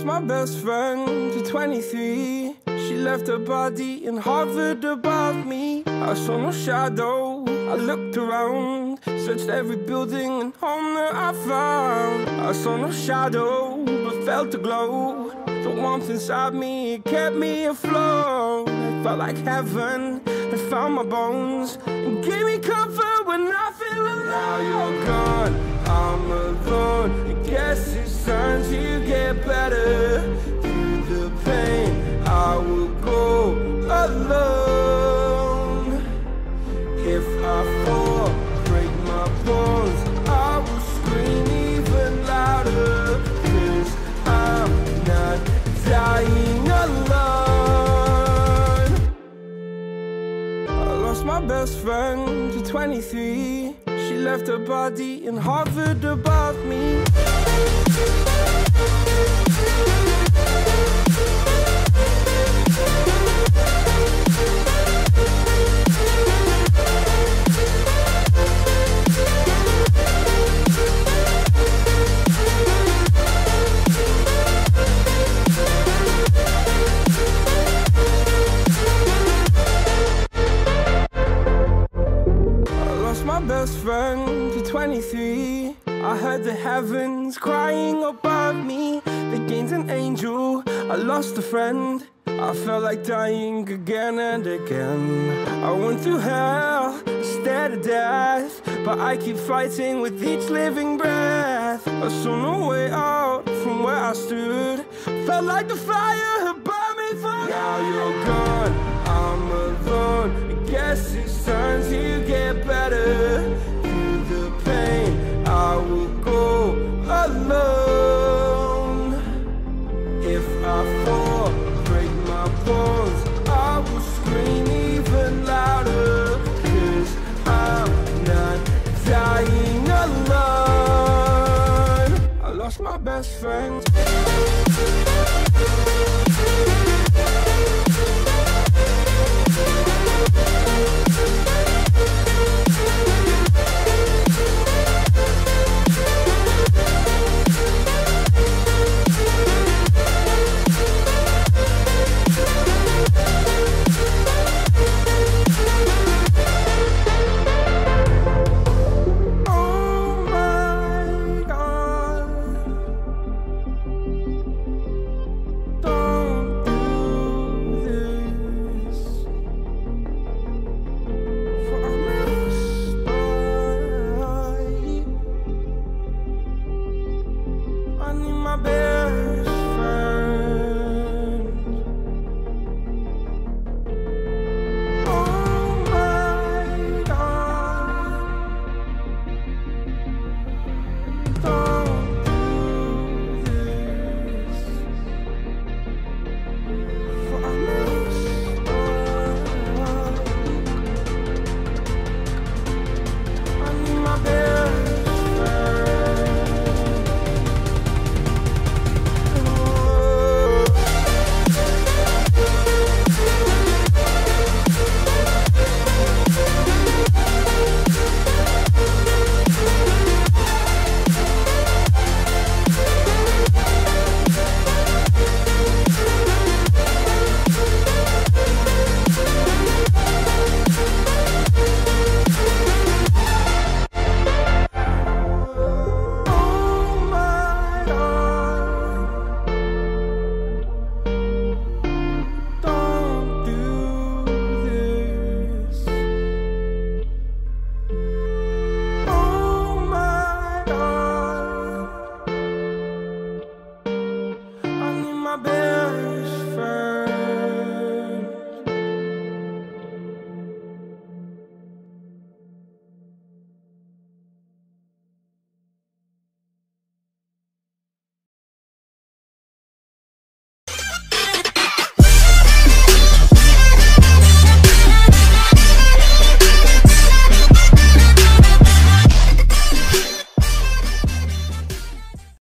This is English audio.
my best friend to 23. She left her body and hovered above me. I saw no shadow, I looked around, searched every building and home that I found. I saw no shadow, but felt a glow. The warmth inside me, it kept me afloat. It felt like heaven had found my bones and gave me comfort when I feel alone. Now you're gone, I'm alone. I guess it's time to get better. Through the pain, I will go alone. If I fall, break my bones, I will scream even louder. 'Cause I'm not dying alone. I lost my best friend to 23. She left her body and hovered above me. My best friend to 23. I heard the heavens crying above me. They gained an angel, I lost a friend. I felt like dying again and again. I went through hell, stared at death, but I keep fighting with each living breath. I saw no way out from where I stood. Felt like the fire had burned me for. Now you're gone,